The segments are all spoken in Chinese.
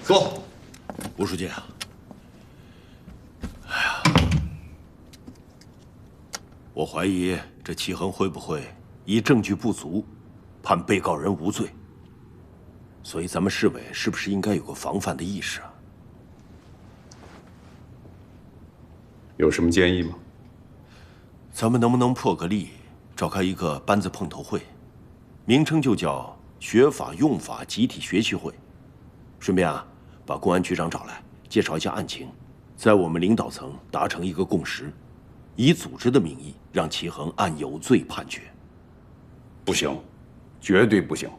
坐。吴书记啊，我怀疑这齐恒会不会以证据不足，判被告人无罪。所以咱们市委是不是应该有个防范的意识啊？有什么建议吗？咱们能不能破个例，召开一个班子碰头会，名称就叫“学法用法集体学习会”，顺便啊，把公安局长找来，介绍一下案情，在我们领导层达成一个共识，以组织的名义让齐恒按有罪判决。不行，绝对不行！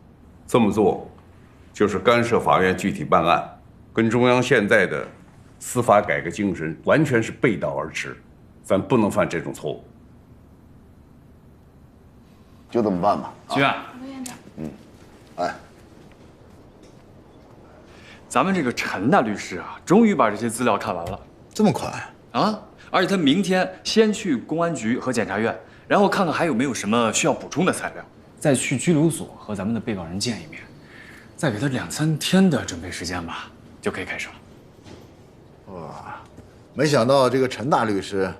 这么做，就是干涉法院具体办案，跟中央现在的司法改革精神完全是背道而驰。咱不能犯这种错误。就这么办吧。局院，罗院长，哎，咱们这个陈大律师啊，终于把这些资料看完了这么快？啊！而且他明天先去公安局和检察院，然后看看还有没有什么需要补充的材料，再去拘留所和咱们的被告人见一面，再给他2、3天的准备时间吧，就可以开始了。哇，没想到这个陈大律师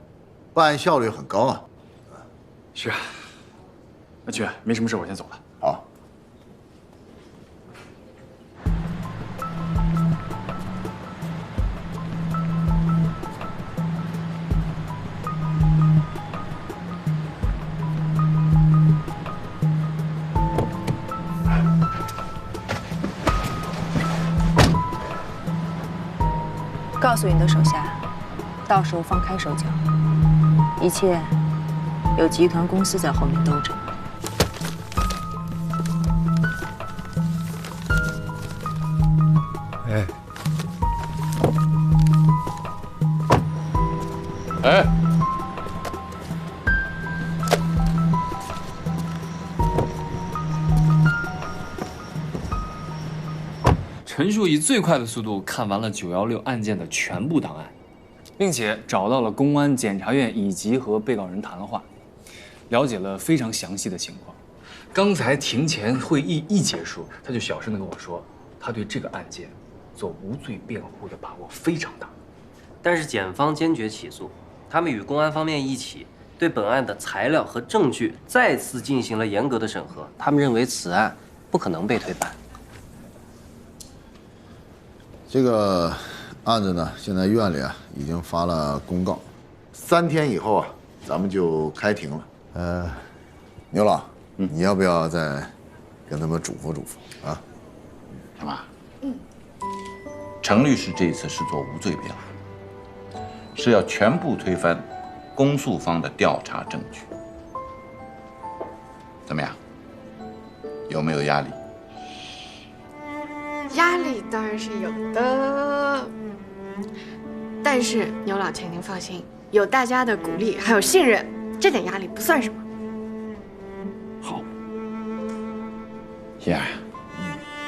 办案效率很高啊。是啊，那局院没什么事，我先走了。好。告诉你的手下，到时候放开手脚，一切有集团公司在后面兜着。哎，哎，陈述以最快的速度看完了916案件的全部档案，并且找到了公安、检察院以及和被告人谈了话，了解了非常详细的情况。刚才庭前会议一结束，他就小声地跟我说，他对这个案件做无罪辩护的把握非常大。但是检方坚决起诉，他们与公安方面一起对本案的材料和证据再次进行了严格的审核。他们认为此案不可能被推翻。这个案子呢，现在院里啊已经发了公告，3天以后啊，咱们就开庭了。牛老，你要不要再跟他们嘱咐嘱咐啊？什么？程律师这一次是做无罪辩护，是要全部推翻公诉方的调查证据。怎么样？有没有压力？压力当然是有的，但是牛老，请您放心，有大家的鼓励还有信任，这点压力不算什么。好，燕儿，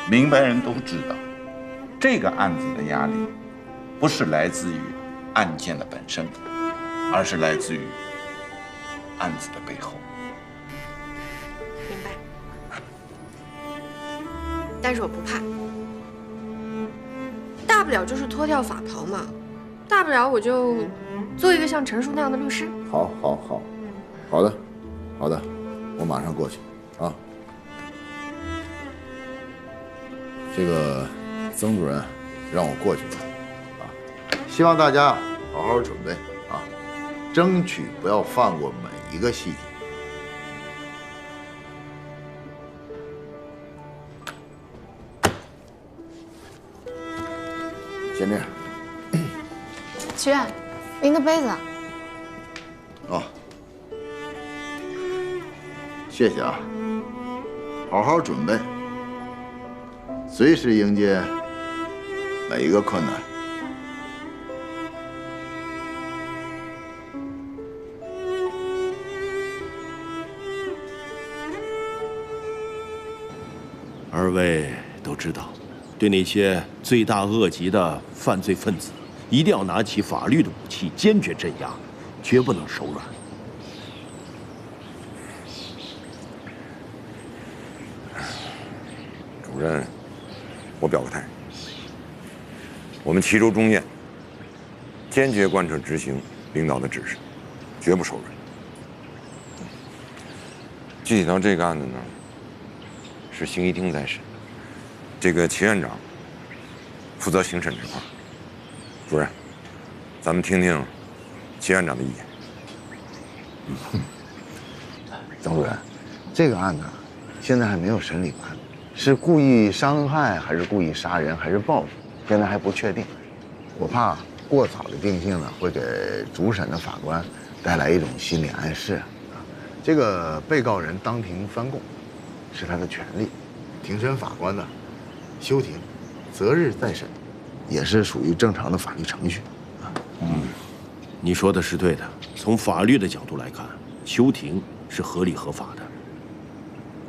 明白人都知道，这个案子的压力不是来自于案件的本身，而是来自于案子的背后。明白。但是我不怕，大不了就是脱掉法袍嘛，大不了我就做一个像陈叔那样的律师。好，好的，好的，我马上过去啊。这个曾主任让我过去了啊，希望大家好好准备啊，争取不要放过每一个细节。先这样。局院，您的杯子。哦，谢谢啊，好好准备，随时迎接每一个困难。2位都知道，对那些罪大恶极的犯罪分子，一定要拿起法律的武器，坚决镇压，绝不能手软。主任，我表个态，我们齐州中院坚决贯彻执行领导的指示，绝不手软。具体到这个案子呢，是刑一厅在审，这个齐院长负责刑审这块。主任，咱们听听齐院长的意见。曾主任，这个案子现在还没有审理完，是故意伤害还是故意杀人还是报复，现在还不确定。我怕过早的定性呢，会给主审的法官带来一种心理暗示。这个被告人当庭翻供是他的权利，庭审法官呢休庭，择日再审，也是属于正常的法律程序。你说的是对的。从法律的角度来看，休庭是合理合法的。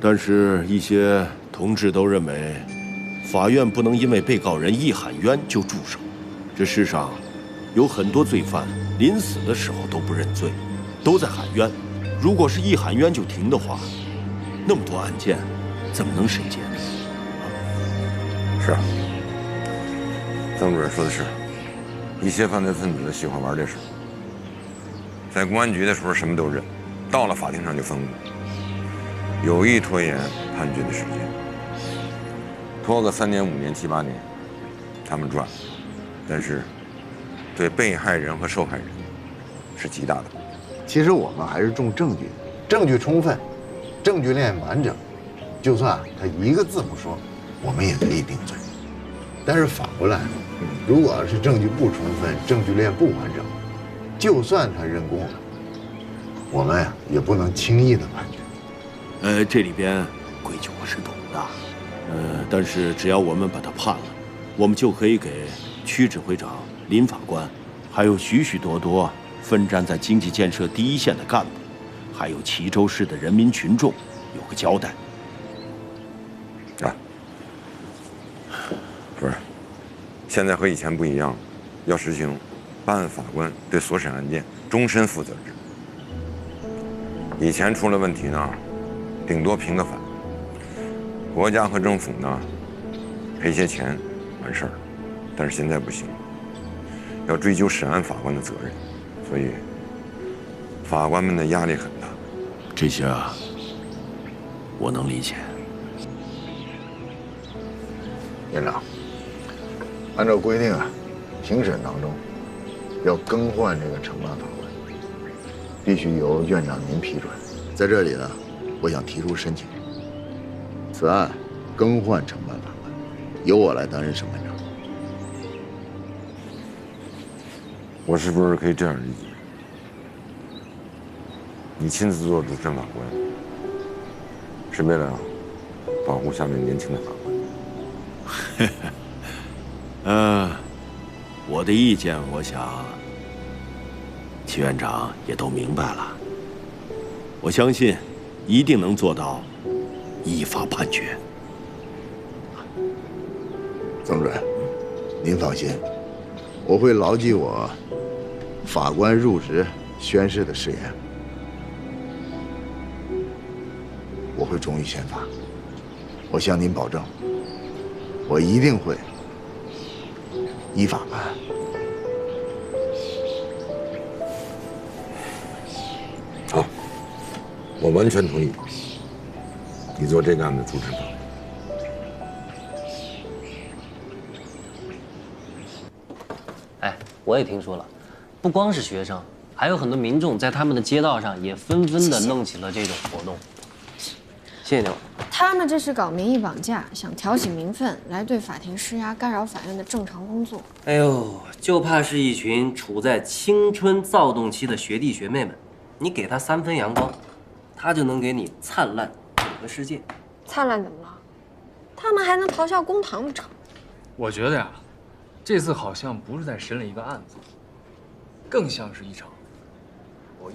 但是，一些同志都认为，法院不能因为被告人一喊冤就住手。这世上有很多罪犯临死的时候都不认罪，都在喊冤。如果是一喊冤就停的话，那么多案件怎么能审结呢？是啊，曾主任说的是，一些犯罪分子喜欢玩这事，在公安局的时候什么都认，到了法庭上就翻供，有意拖延判决的时间，拖个3年、5年、7、8年，他们赚，但是对被害人和受害人是极大的不公。其实我们还是重证据，证据充分，证据链完整，就算他一个字不说，我们也可以定罪。但是反过来，如果是证据不充分，证据链不完整，就算他认供了，我们呀也不能轻易的判决。这里边规矩我是懂的，但是只要我们把他判了，我们就可以给区指挥长、林法官，还有许许多多奋战在经济建设第一线的干部，还有齐州市的人民群众有个交代。啊，不是，现在和以前不一样，要实行办案法官对所审案件终身负责制。以前出了问题呢，顶多评个反，国家和政府呢赔些钱完事儿，但是现在不行，要追究审案法官的责任，所以法官们的压力很大。这些啊，我能理解。院长，按照规定啊，庭审当中要更换这个承办法官，必须由院长您批准。在这里呢，我想提出申请，此案更换承办法官，由我来担任审判长。我是不是可以这样理解？你亲自做主审法官，是为了保护下面年轻的法官？我的意见，我想齐院长也都明白了。我相信，一定能做到依法判决。曾主任，您放心，我会牢记我法官入职宣誓的誓言，我会忠于宪法。我向您保证，我一定会依法办案。好，我完全同意你做这个案的主审法官。哎，我也听说了，不光是学生，还有很多民众在他们的街道上也纷纷的弄起了这种活动。谢谢你们。他们这是搞民意绑架，想挑起民愤，来对法庭施压，干扰法院的正常工作。哎呦，就怕是一群处在青春躁动期的学弟学妹们，你给他3分阳光，他就能给你灿烂整个世界。灿烂怎么了？他们还能咆哮公堂不成？我觉得呀，这次好像不是在审理一个案子，更像是一场博弈。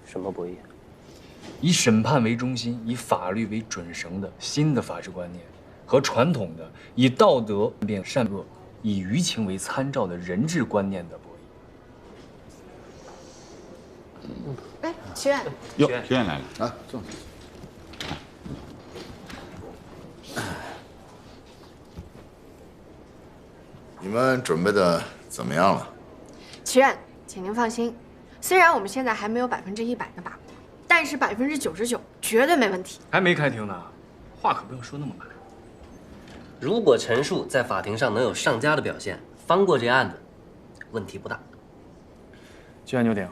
什么博弈？以审判为中心、以法律为准绳的新的法治观念，和传统的以道德辨善恶、以舆情为参照的人治观念的博弈。哎，齐院，哟，徐院来了啊，坐。你们准备的怎么样了？祈愿，请您放心，虽然我们现在还没有100%的把握，但是99%绝对没问题。还没开庭呢，话可不要说那么满。如果陈述在法庭上能有上佳的表现，翻过这案子，问题不大。居然牛鼎，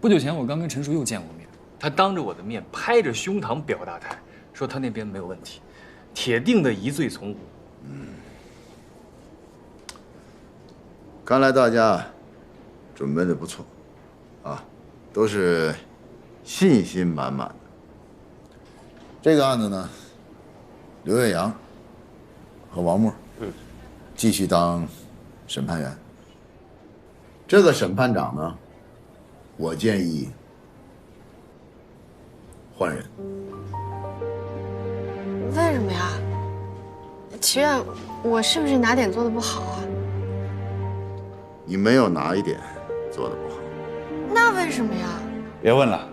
不久前我刚跟陈述又见过面，他当着我的面拍着胸膛表大态，说他那边没有问题，铁定的疑罪从无。看来大家准备的不错，啊，都是信心满满的。这个案子呢，刘岳阳和王默，继续当审判员。这个审判长呢，我建议换人。为什么呀？祈愿，我是不是哪点做的不好啊？你没有哪一点做的不好。那为什么呀？别问了，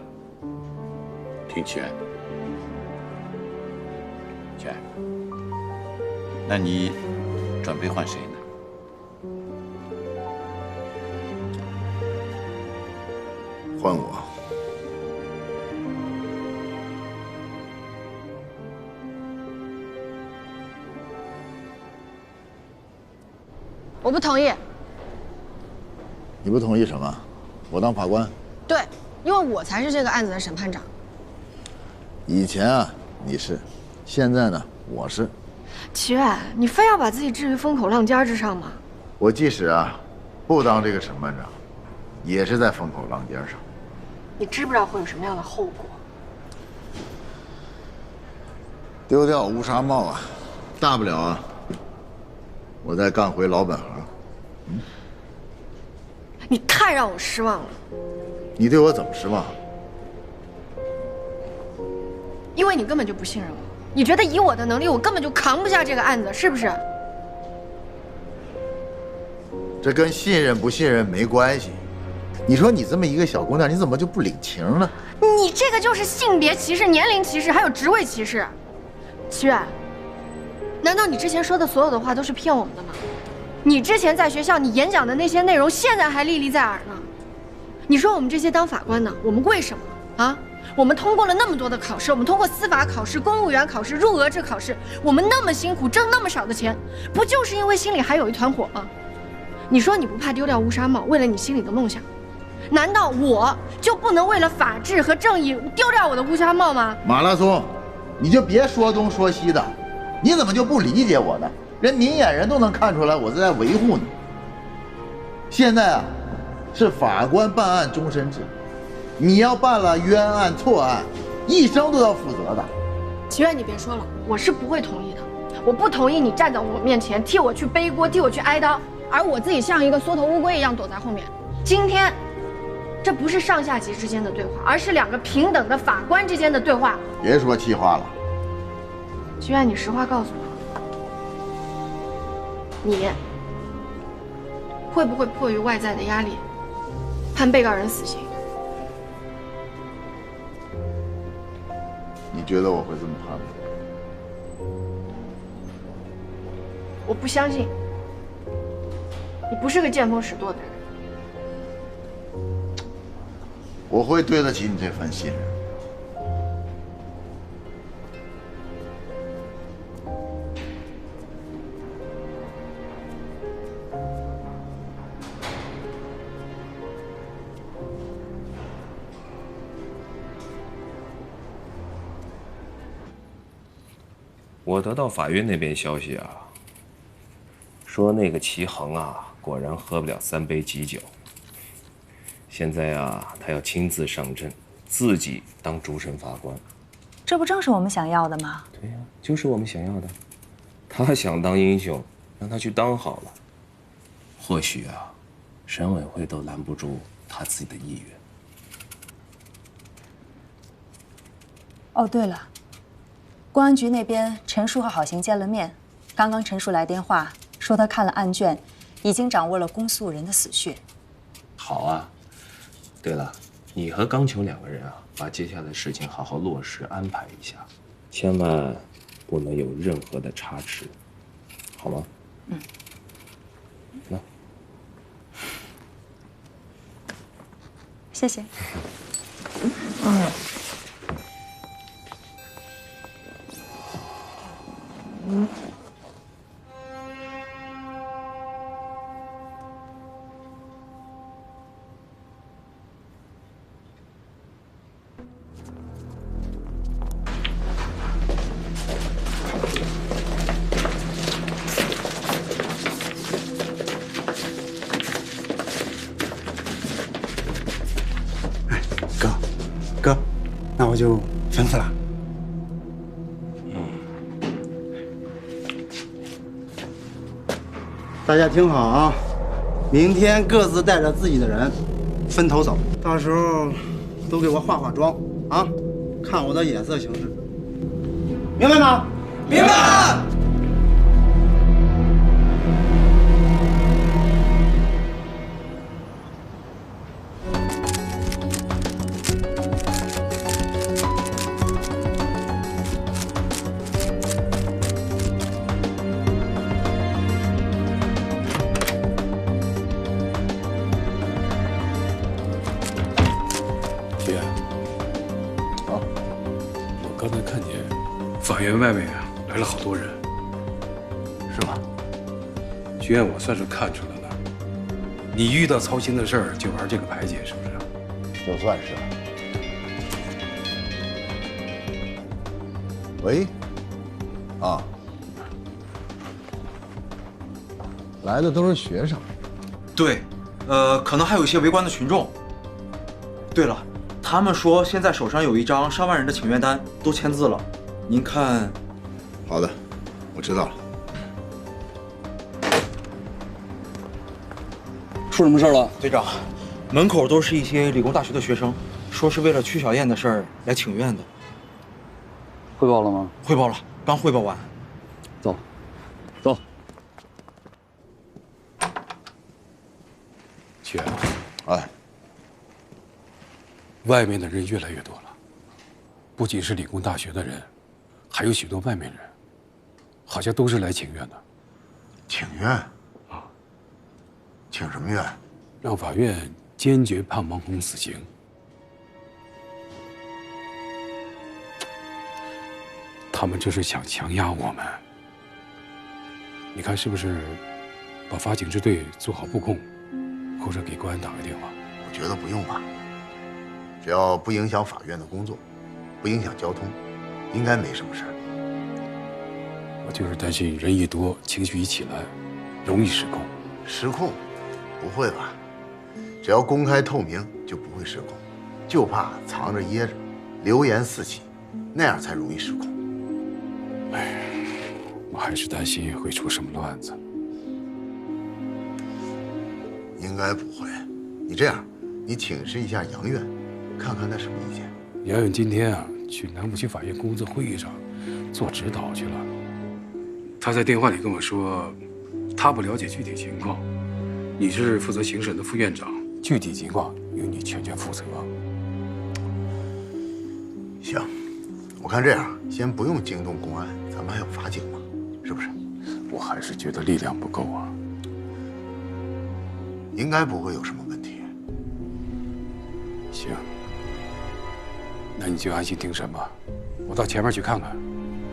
听祈愿。祈愿，那你准备换谁呢？换我。我不同意。你不同意什么？我当法官？对，因为我才是这个案子的审判长。以前啊你是，现在呢我是。祈愿，你非要把自己置于风口浪尖之上吗？我即使啊不当这个审判长，也是在风口浪尖上。你知不知道会有什么样的后果？丢掉乌纱帽啊，大不了啊，我再干回老本行。你太让我失望了。你对我怎么失望？因为你根本就不信任我，你觉得以我的能力，我根本就扛不下这个案子，是不是？这跟信任不信任没关系。你说你这么一个小姑娘，你怎么就不领情呢？你这个就是性别歧视、年龄歧视，还有职位歧视。祈愿，难道你之前说的所有的话都是骗我们的吗？你之前在学校你演讲的那些内容，现在还历历在耳呢。你说我们这些当法官的，我们为什么啊？我们通过了那么多的考试，我们通过司法考试、公务员考试、入额制考试，我们那么辛苦挣那么少的钱，不就是因为心里还有一团火吗？你说你不怕丢掉乌纱帽，为了你心里的梦想，难道我就不能为了法治和正义丢掉我的乌纱帽吗？马拉松，你就别说东说西的，你怎么就不理解我呢？人明眼人都能看出来我是在维护你。现在啊，是法官办案终身制，你要办了冤案错案，一生都要负责的。祈愿你别说了，我是不会同意的。我不同意你站在我面前替我去背锅，替我去挨刀，而我自己像一个缩头乌龟一样躲在后面。今天，这不是上下级之间的对话，而是两个平等的法官之间的对话。别说气话了。祈愿你实话告诉我，你会不会迫于外在的压力，判被告人死刑？你觉得我会这么判吗？我不相信，你不是个见风使舵的人。我会对得起你这份信任。我得到法院那边消息啊，说那个齐恒啊，果然喝不了3杯鸡酒。现在啊，他要亲自上阵，自己当主审法官。这不正是我们想要的吗？对呀，就是我们想要的。他想当英雄，让他去当好了。或许啊，审委会都拦不住他自己的意愿。哦，对了。公安局那边，陈述和郝行见了面。刚刚陈述来电话说他看了案卷，已经掌握了公诉人的死穴。好啊。对了，你和刚球2个人啊，把接下来的事情好好落实安排一下，千万不能有任何的差池，好吗？谢谢。哥，那我就吩咐了。大家听好啊，明天各自带着自己的人分头走，到时候都给我化化妆啊，看我的眼色行事，明白吗？明白。刚才看见法院外面来了好多人，是吗？徐院，我算是看出来了，你遇到操心的事儿就玩这个牌姐，是不是？就算是。喂，啊，来的都是学生。对，可能还有一些围观的群众。对了。他们说现在手上有一张上万人的请愿单，都签字了。您看。好的，我知道了。出什么事了，队长？门口都是一些理工大学的学生，说是为了曲小燕的事儿来请愿的。汇报了吗？汇报了，刚汇报完。走，走。去。哎。外面的人越来越多了，不仅是理工大学的人，还有许多外面人，好像都是来请愿的。请愿？啊？请什么愿？让法院坚决判王红死刑。他们这是想强压我们，你看是不是？把法警支队做好布控，或者给公安打个电话。我觉得不用吧。只要不影响法院的工作，不影响交通，应该没什么事儿。我就是担心人一多，情绪一起来，容易失控。失控？不会吧？只要公开透明，就不会失控。就怕藏着掖着，流言四起，那样才容易失控。哎，我还是担心会出什么乱子。应该不会。你这样，你请示一下杨院。看看他什么意见。杨远今天去南部区法院工作会议上做指导去了。他在电话里跟我说，他不了解具体情况，你是负责刑审的副院长，具体情况由你全权负责。行，我看这样，先不用惊动公安，咱们还有法警嘛，是不是？我还是觉得力量不够啊。应该不会有什么问题。行。那你就安心听审吧，我到前面去看看，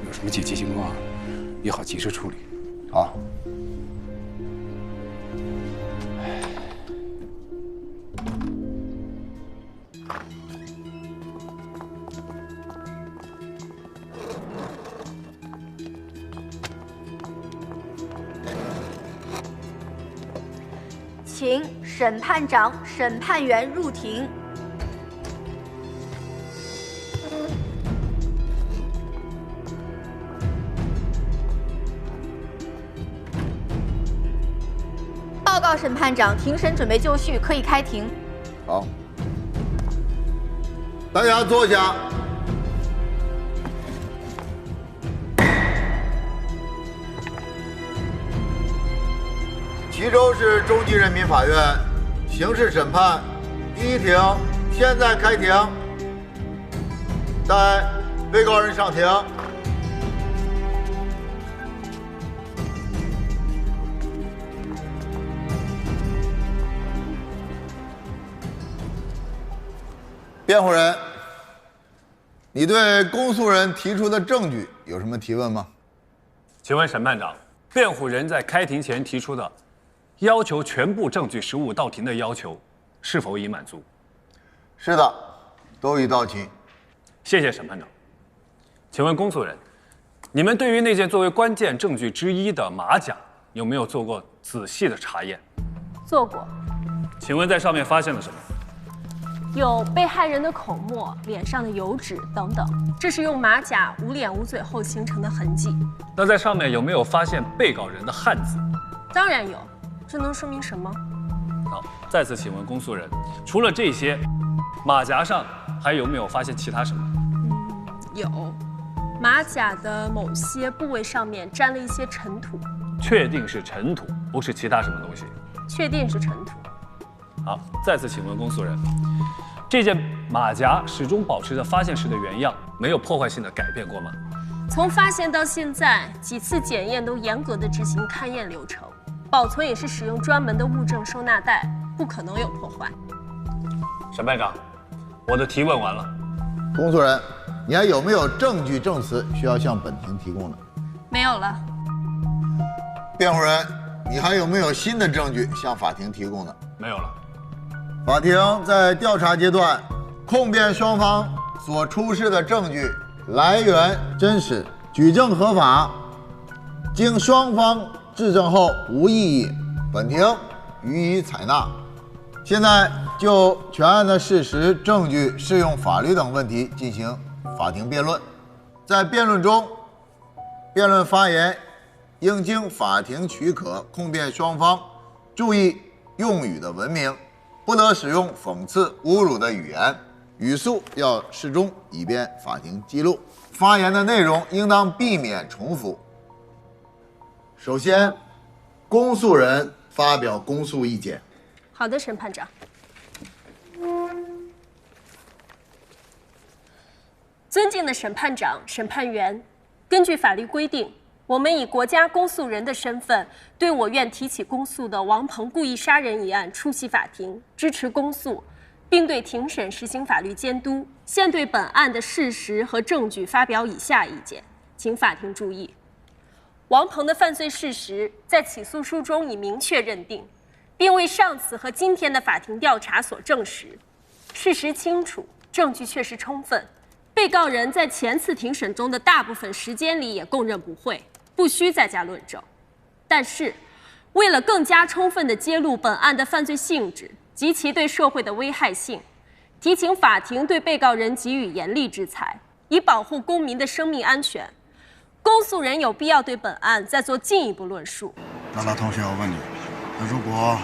有什么紧急情况，也好及时处理。好。请审判长、审判员入庭。报告审判长，庭审准备就绪，可以开庭。好，大家坐下。齐州市中级人民法院刑事审判第一庭现在开庭，待被告人上庭。辩护人，你对公诉人提出的证据有什么提问吗？请问审判长，辩护人在开庭前提出的要求全部证据实物到庭的要求，是否已满足？是的，都已到齐。谢谢审判长。请问公诉人，你们对于那件作为关键证据之一的马甲，有没有做过仔细的查验？做过。请问在上面发现了什么？有被害人的口沫、脸上的油脂等等，这是用马甲捂脸捂嘴后形成的痕迹。那在上面有没有发现被告人的汗渍？当然有，这能说明什么？好，再次请问公诉人，除了这些，马甲上还有没有发现其他什么？有，马甲的某些部位上面沾了一些尘土。确定是尘土，不是其他什么东西？确定是尘土。好，再次请问公诉人，这件马甲始终保持着发现时的原样，没有破坏性的改变过吗？从发现到现在，几次检验都严格的执行勘验流程，保存也是使用专门的物证收纳袋，不可能有破坏。审判长，我的提问完了。公诉人，你还有没有证据证词需要向本庭提供的？没有了。辩护人，你还有没有新的证据向法庭提供的？没有了。法庭在调查阶段，控辩双方所出示的证据来源真实，举证合法，经双方质证后无异议，本庭予以采纳。现在就全案的事实、证据、适用法律等问题进行法庭辩论。在辩论中，辩论发言应经法庭许可，控辩双方注意用语的文明，不得使用讽刺、侮辱的语言，语速要适中，以便法庭记录。发言的内容应当避免重复。首先，公诉人发表公诉意见。好的，审判长。尊敬的审判长、审判员，根据法律规定，我们以国家公诉人的身份，对我院提起公诉的王鹏故意杀人一案出席法庭，支持公诉，并对庭审实行法律监督。现对本案的事实和证据发表以下意见，请法庭注意：王鹏的犯罪事实在起诉书中已明确认定，并为上次和今天的法庭调查所证实，事实清楚，证据确实充分。被告人在前次庭审中的大部分时间里也供认不讳，不需再加论证。但是，为了更加充分地揭露本案的犯罪性质及其对社会的危害性，提请法庭对被告人给予严厉制裁，以保护公民的生命安全。公诉人有必要对本案再做进一步论述。那老同学，我问你，那如果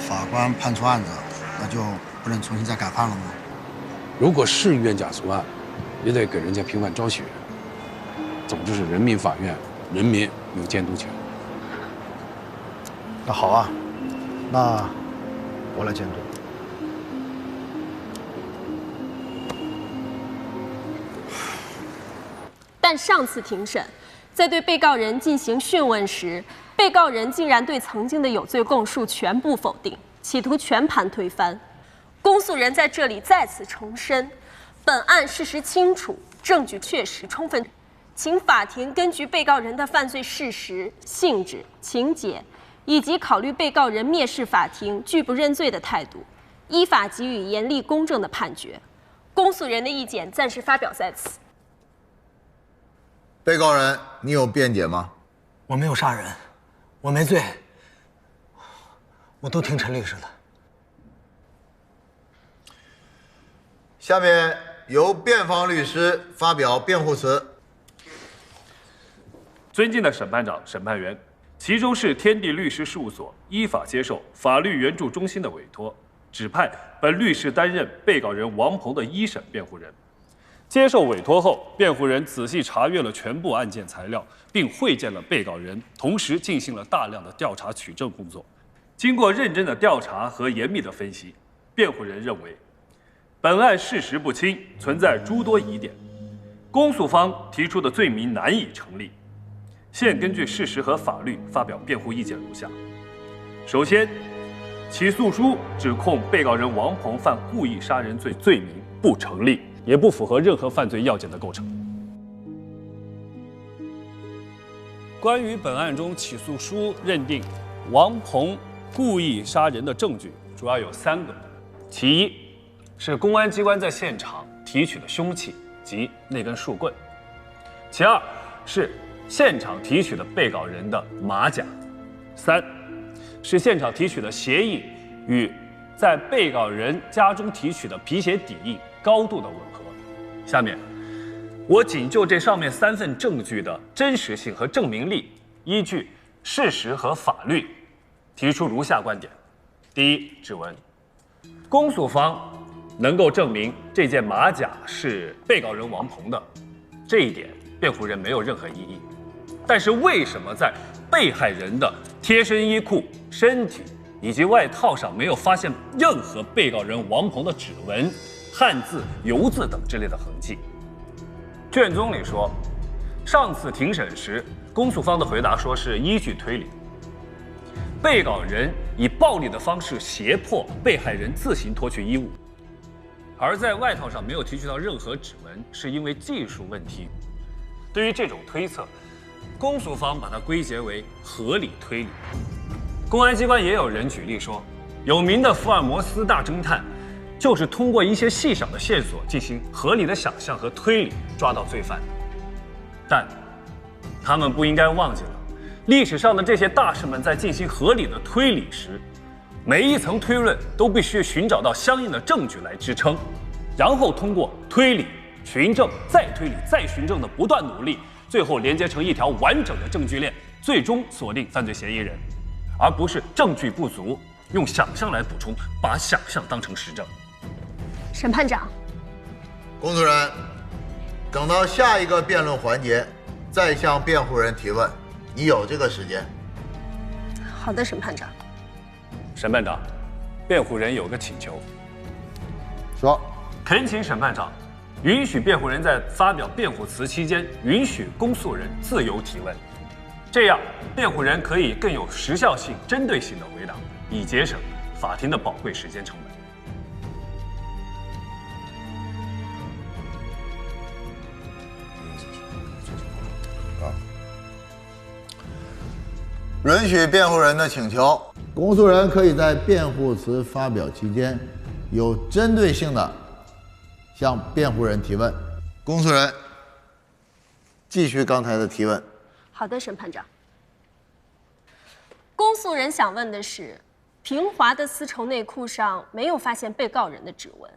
法官判处案子，那就不能重新再改判了吗？如果是冤假错案，也得给人家平反昭雪。总之是人民法院，人民有监督权。那好啊，那我来监督。但上次庭审，在对被告人进行讯问时，被告人竟然对曾经的有罪供述全部否定，企图全盘推翻。公诉人在这里再次重申，本案事实清楚，证据确实充分，请法庭根据被告人的犯罪事实、性质、情节，以及考虑被告人蔑视法庭、拒不认罪的态度，依法给予严厉公正的判决。公诉人的意见暂时发表在此。被告人，你有辩解吗？我没有杀人，我没罪，我都听陈律师的。下面由辩方律师发表辩护词。尊敬的审判长、审判员，其中市天地律师事务所依法接受法律援助中心的委托，指派本律师担任被告人王鹏的一审辩护人。接受委托后，辩护人仔细查阅了全部案件材料，并会见了被告人，同时进行了大量的调查取证工作。经过认真的调查和严密的分析，辩护人认为，本案事实不清，存在诸多疑点，公诉方提出的罪名难以成立。现根据事实和法律发表辩护意见如下：首先，起诉书指控被告人王鹏犯故意杀人罪罪名不成立，也不符合任何犯罪要件的构成。关于本案中起诉书认定王鹏故意杀人的证据，主要有3个。其一是公安机关在现场提取的凶器及那根树棍；其二是现场提取的被告人的马甲；三是现场提取的鞋印与在被告人家中提取的皮鞋底印高度的吻合。下面，我仅就这上面3份证据的真实性和证明力，依据事实和法律，提出如下观点：第一，指纹，公诉方能够证明这件马甲是被告人王鹏的，这一点辩护人没有任何异议。但是为什么在被害人的贴身衣裤、身体以及外套上没有发现任何被告人王鹏的指纹、汉字、油字等之类的痕迹？卷宗里说，上次庭审时，公诉方的回答说是依据推理，被告人以暴力的方式胁迫被害人自行脱去衣物，而在外套上没有提取到任何指纹，是因为技术问题。对于这种推测，公诉方把它归结为合理推理。公安机关也有人举例说，有名的福尔摩斯大侦探就是通过一些细小的线索进行合理的想象和推理抓到罪犯。但他们不应该忘记了，历史上的这些大师们在进行合理的推理时，每一层推论都必须寻找到相应的证据来支撑，然后通过推理、循证、再推理、再循证的不断努力，最后连接成一条完整的证据链，最终锁定犯罪嫌疑人，而不是证据不足，用想象来补充，把想象当成实证。审判长，公诉人，等到下一个辩论环节再向辩护人提问，你有这个时间。好的，审判长。审判长，辩护人有个请求，说，恳请审判长允许辩护人在发表辩护词期间，允许公诉人自由提问，这样辩护人可以更有时效性、针对性的回答，以节省法庭的宝贵时间成本。允许辩护人的请求，公诉人可以在辩护词发表期间，有针对性的向辩护人提问。公诉人，继续刚才的提问。好的，审判长。公诉人想问的是，平华的丝绸内裤上没有发现被告人的指纹，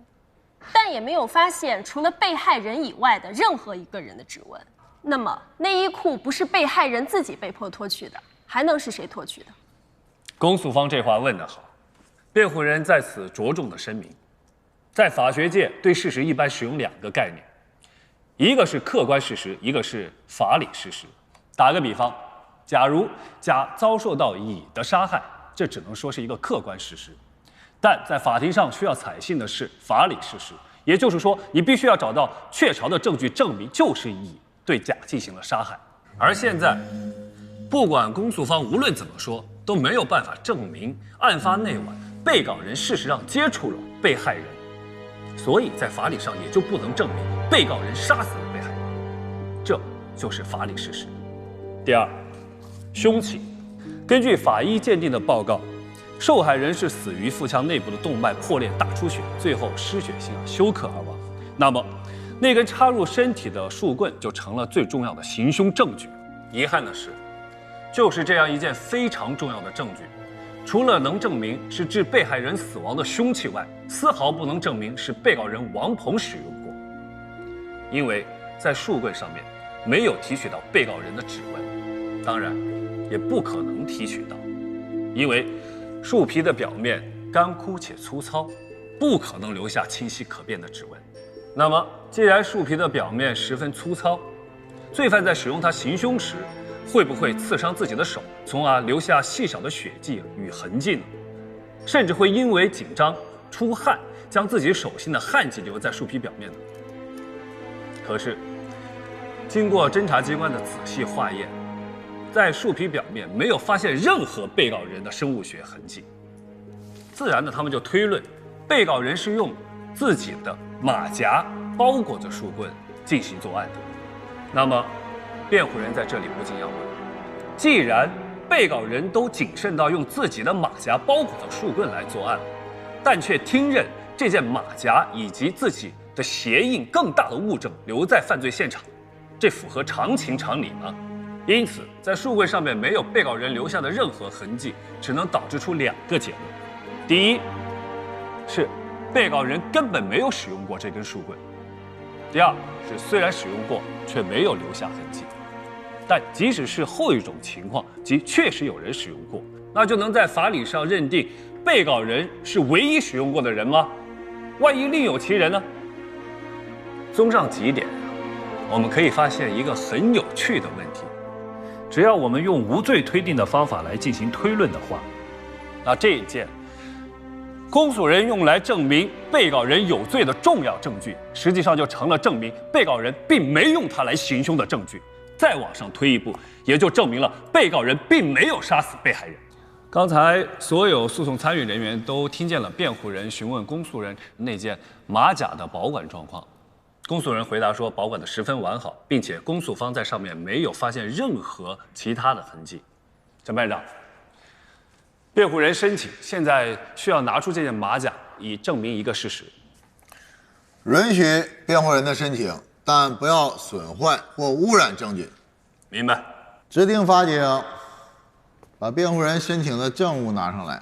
但也没有发现除了被害人以外的任何一个人的指纹。那么内衣裤不是被害人自己被迫脱去的，还能是谁脱去的？公诉方这话问得好，辩护人在此着重的声明，在法学界对事实一般使用2个概念，一个是客观事实，一个是法理事实。打个比方，假如甲遭受到乙的杀害，这只能说是一个客观事实，但在法庭上需要采信的是法理事实，也就是说，你必须要找到确凿的证据证明就是乙对甲进行了杀害。而现在，不管公诉方无论怎么说，都没有办法证明案发那晚被告人事实上接触了被害人，所以在法理上也就不能证明被告人杀死了被害人，这就是法理事实。第二，凶器，根据法医鉴定的报告，受害人是死于腹腔内部的动脉破裂大出血，最后失血性休克而亡。那么，那根插入身体的树棍就成了最重要的行凶证据。遗憾的是，就是这样一件非常重要的证据，除了能证明是致被害人死亡的凶器外，丝毫不能证明是被告人王鹏使用过，因为在树棍上面没有提取到被告人的指纹，当然也不可能提取到，因为树皮的表面干枯且粗糙，不可能留下清晰可辨的指纹。那么，既然树皮的表面十分粗糙，罪犯在使用它行凶时，会不会刺伤自己的手，从而留下细小的血迹与痕迹呢？甚至会因为紧张出汗，将自己手心的汗迹留在树皮表面呢？可是，经过侦查机关的仔细化验，在树皮表面没有发现任何被告人的生物学痕迹。自然的，他们就推论，被告人是用自己的马甲包裹着树棍进行作案的。那么，辩护人在这里不禁要问：既然被告人都谨慎到用自己的马甲包裹着树棍来作案，但却听任这件马甲以及自己的鞋印更大的物证留在犯罪现场，这符合常情常理吗？因此，在树棍上面没有被告人留下的任何痕迹，只能导致出2个结论：第一，是被告人根本没有使用过这根树棍；第二是虽然使用过，却没有留下痕迹。但即使是后一种情况，即确实有人使用过，那就能在法理上认定被告人是唯一使用过的人吗？万一另有其人呢？综上几点，我们可以发现一个很有趣的问题：只要我们用无罪推定的方法来进行推论的话，那这一件公诉人用来证明被告人有罪的重要证据，实际上就成了证明被告人并没用它来行凶的证据。再往上推一步，也就证明了被告人并没有杀死被害人。刚才所有诉讼参与人员都听见了辩护人询问公诉人那件马甲的保管状况。公诉人回答说，保管得十分完好，并且公诉方在上面没有发现任何其他的痕迹。审判长，辩护人申请现在需要拿出这件马甲，以证明一个事实。允许辩护人的申请，但不要损坏或污染证据。明白。指定法警把辩护人申请的证物拿上来。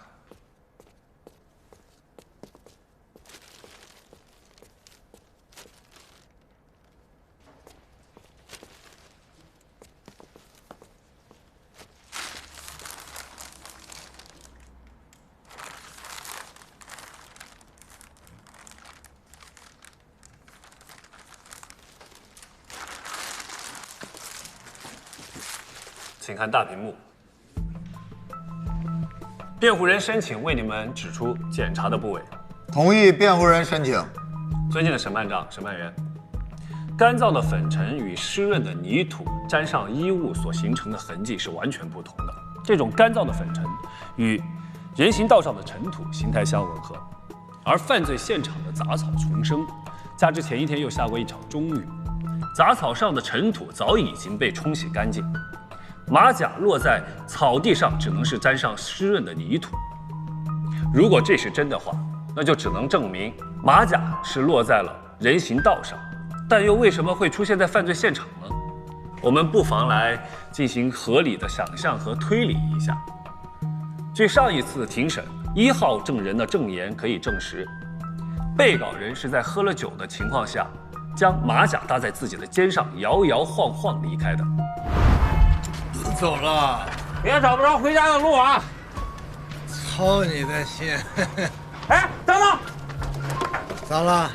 请看大屏幕。辩护人申请为你们指出检查的部位。同意辩护人申请。尊敬的审判长、审判员，干燥的粉尘与湿润的泥土沾上衣物所形成的痕迹是完全不同的。这种干燥的粉尘与人行道上的尘土形态相吻合，而犯罪现场的杂草丛生，加之前一天又下过一场中雨，杂草上的尘土早已经被冲洗干净。马甲落在草地上，只能是沾上湿润的泥土。如果这是真的话，那就只能证明马甲是落在了人行道上，但又为什么会出现在犯罪现场呢？我们不妨来进行合理的想象和推理一下。据上一次庭审1号证人的证言可以证实，被告人是在喝了酒的情况下，将马甲搭在自己的肩上，摇摇晃晃离开的。走了，别找不着回家的路啊！操你的心！哎，等等，咋了？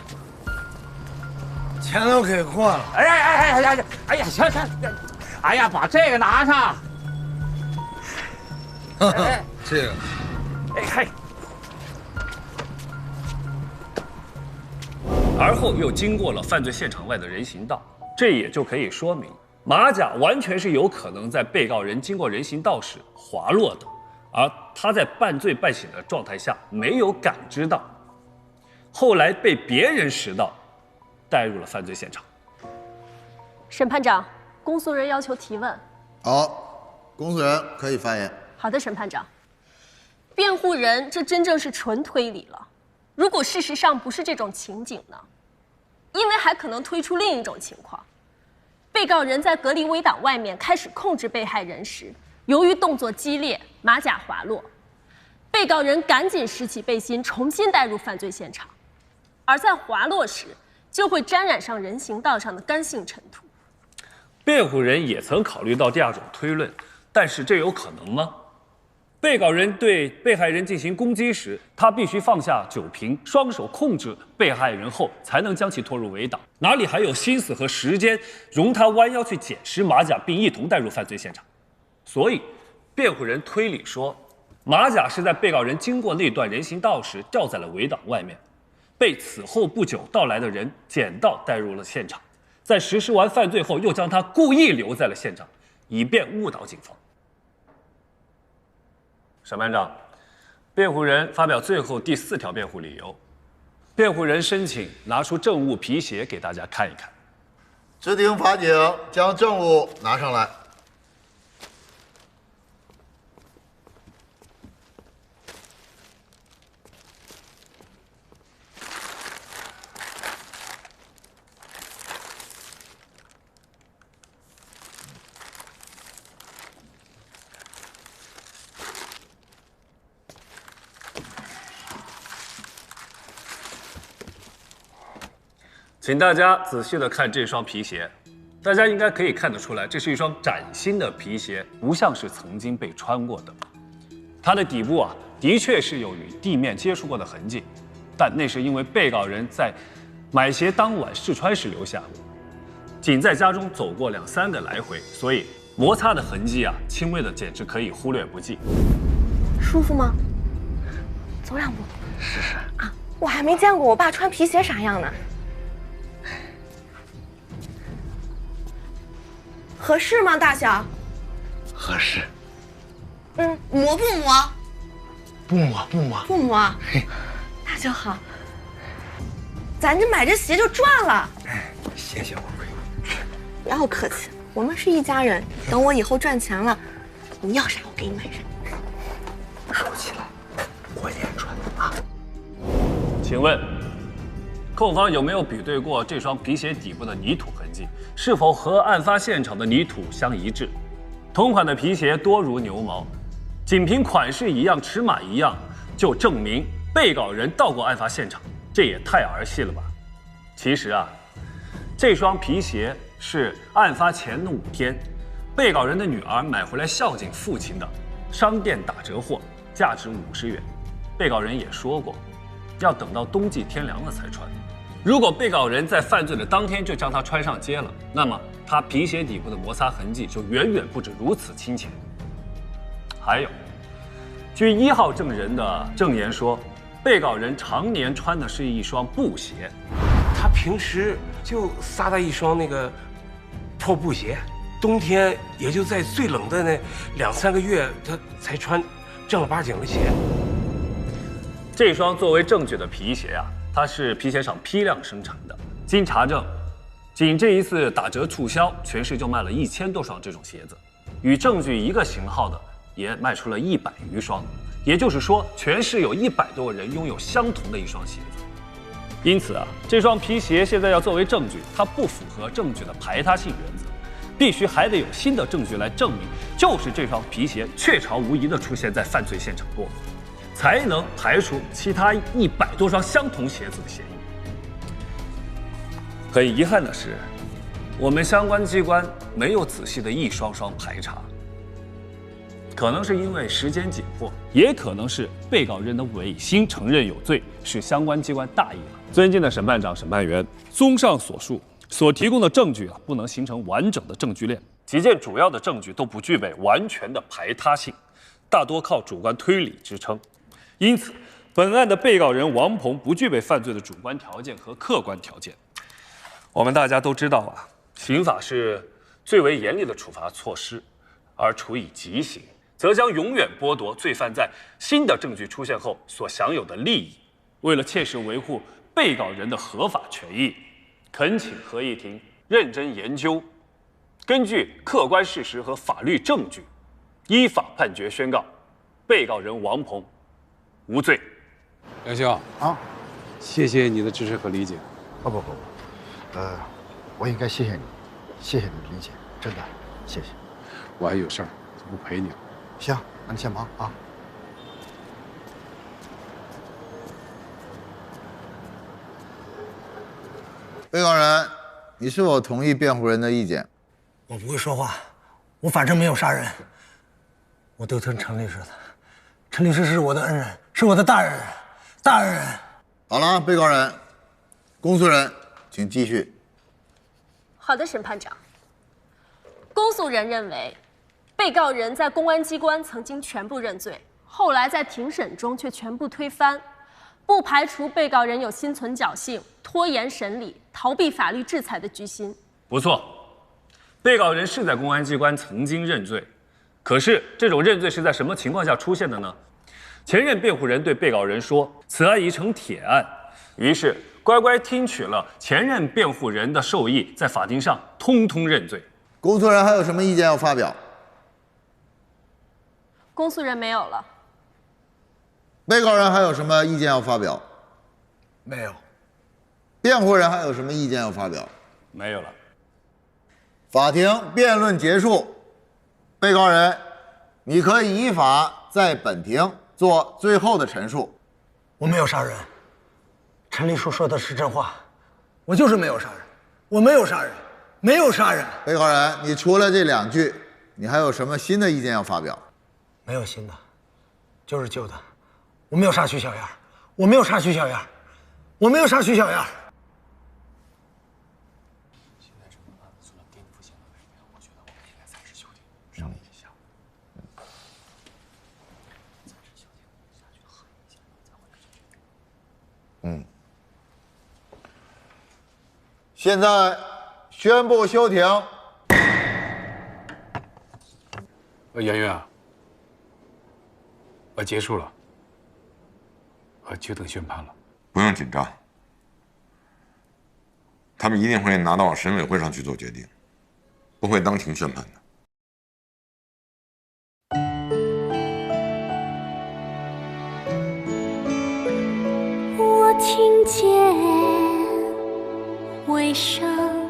钱都给过了。哎呀哎呀哎呀哎呀，行行，哎呀，把这个拿上。哎，这个，哎嘿。而后又经过了犯罪现场外的人行道，这也就可以说明。马甲完全是有可能在被告人经过人行道时滑落的，而他在半醉半醒的状态下没有感知到，后来被别人拾到，带入了犯罪现场。审判长，公诉人要求提问。好，公诉人可以发言。好的，审判长。辩护人，这真正是纯推理了。如果事实上不是这种情景呢？因为还可能推出另一种情况。被告人在隔离围挡外面开始控制被害人时，由于动作激烈，马甲滑落，被告人赶紧拾起背心，重新带入犯罪现场，而在滑落时就会沾染上人行道上的干性尘土。辩护人也曾考虑到第二种推论，但是这有可能吗？被告人对被害人进行攻击时，他必须放下酒瓶，双手控制被害人后，才能将其拖入围挡，哪里还有心思和时间容他弯腰去捡拾马甲，并一同带入犯罪现场？所以，辩护人推理说，马甲是在被告人经过那段人行道时掉在了围挡外面，被此后不久到来的人捡到带入了现场，在实施完犯罪后又将他故意留在了现场，以便误导警方。审判长，辩护人发表最后第4条辩护理由。辩护人申请拿出证物皮鞋给大家看一看。执行法警将证物拿上来。请大家仔细的看这双皮鞋，大家应该可以看得出来，这是一双崭新的皮鞋，不像是曾经被穿过的。它的底部啊，的确是有与地面接触过的痕迹，但那是因为被告人在买鞋当晚试穿时留下，仅在家中走过2、3个来回，所以摩擦的痕迹啊，轻微的简直可以忽略不计。舒服吗？走2步。试试啊！我还没见过我爸穿皮鞋啥样呢。合适吗，大小？合适。磨不磨？不磨，不磨。不磨。那就好。咱这买这鞋就赚了。谢谢我贵。不要客气，我们是一家人。等我以后赚钱了，你要啥我给你买啥。收起来，我也穿啊。请问，控方有没有比对过这双皮鞋底部的泥土痕迹？是否和案发现场的泥土相一致？同款的皮鞋多如牛毛，仅凭款式一样、尺码一样，就证明被告人到过案发现场，这也太儿戏了吧？其实啊，这双皮鞋是案发前的5天，被告人的女儿买回来孝敬父亲的，商店打折货，价值50元。被告人也说过，要等到冬季天凉了才穿。如果被告人在犯罪的当天就将它穿上街了，那么他皮鞋底部的摩擦痕迹就远远不止如此清浅。还有，据1号证人的证言说，被告人常年穿的是一双布鞋，他平时就撒的一双那个破布鞋，冬天也就在最冷的那2、3个月，他才穿正儿八经的鞋。这双作为证据的皮鞋啊，它是皮鞋厂批量生产的。经查证，仅这一次打折促销，全市就卖了1000多双这种鞋子，与证据一个型号的也卖出了100余双。也就是说，全市有100多个人拥有相同的一双鞋子。因此啊，这双皮鞋现在要作为证据，它不符合证据的排他性原则，必须还得有新的证据来证明，就是这双皮鞋确凿无疑地出现在犯罪现场过，才能排除其他100多双相同鞋子的嫌疑。很遗憾的是，我们相关机关没有仔细的一双双排查，可能是因为时间紧迫，也可能是被告人的违心承认有罪，使相关机关大意了。尊敬的审判长、审判员，综上所述，所提供的证据不能形成完整的证据链，几件主要的证据都不具备完全的排他性，大多靠主观推理支撑。因此，本案的被告人王鹏不具备犯罪的主观条件和客观条件。我们大家都知道啊，刑法是最为严厉的处罚措施，而处以极刑，则将永远剥夺罪犯在新的证据出现后所享有的利益。为了切实维护被告人的合法权益，恳请合议庭认真研究，根据客观事实和法律证据，依法判决宣告被告人王鹏无罪。梁兄啊，谢谢你的支持和理解。不，我应该谢谢你，谢谢你的理解，真的，谢谢。我还有事儿，就不陪你了。行，那你先忙啊。被告人，你是否同意辩护人的意见？我不会说话，我反正没有杀人，我都听陈律师的。陈律师是我的恩人，是我的大恩人，大恩人。好了，被告人，公诉人，请继续。好的，审判长。公诉人认为，被告人在公安机关曾经全部认罪，后来在庭审中却全部推翻，不排除被告人有心存侥幸、拖延审理、逃避法律制裁的居心。不错，被告人是在公安机关曾经认罪，可是这种认罪是在什么情况下出现的呢？前任辩护人对被告人说，此案已成铁案，于是乖乖听取了前任辩护人的授意，在法庭上通通认罪。公诉人还有什么意见要发表？公诉人没有了。被告人还有什么意见要发表？没有。辩护人还有什么意见要发表？没有了。法庭辩论结束，被告人，你可以依法在本庭做最后的陈述。我没有杀人，陈立书说的是真话，我就是没有杀人，我没有杀人，没有杀人。被告人，你除了这2句，你还有什么新的意见要发表？没有新的，就是旧的。我没有杀徐小燕，我没有杀徐小燕，我没有杀徐小燕。现在宣布休庭。圆圆啊，结束了，就等宣判了。不用紧张，他们一定会拿到审委会上去做决定，不会当庭宣判的。我听见回声，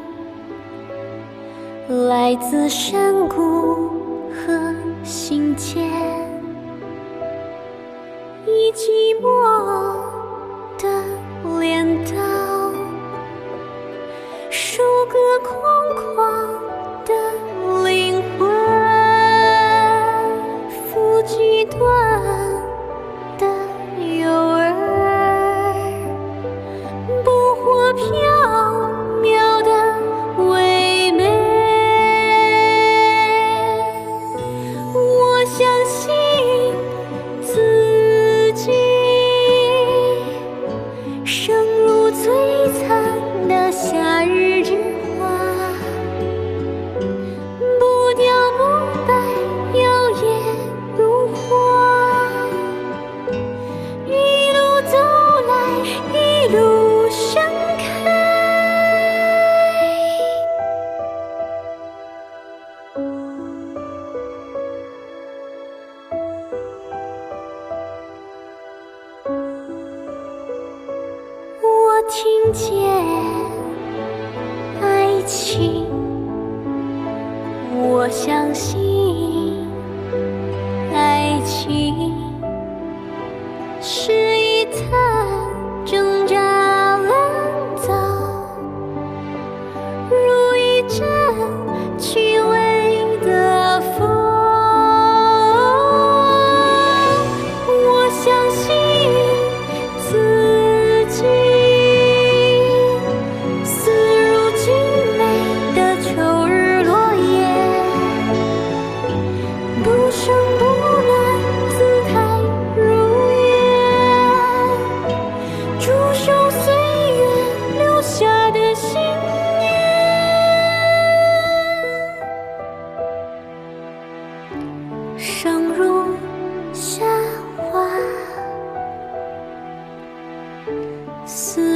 来自山谷和心间，以寂寞的镰刀，收割空旷的灵魂，抚几段的诱饵，捕获缥缈的唯美。我相信自己，生如璀璨的夏日之花，不凋不败，摇曳如花。一路走来，一路盛开。我听见爱情，我相信爱情是一滩挣扎烂草，如一阵虚伪的风。我相信自己，似如精美的秋日落叶，不声不乱，姿态如愿，驻守岁月留下的信念，生如夏花，似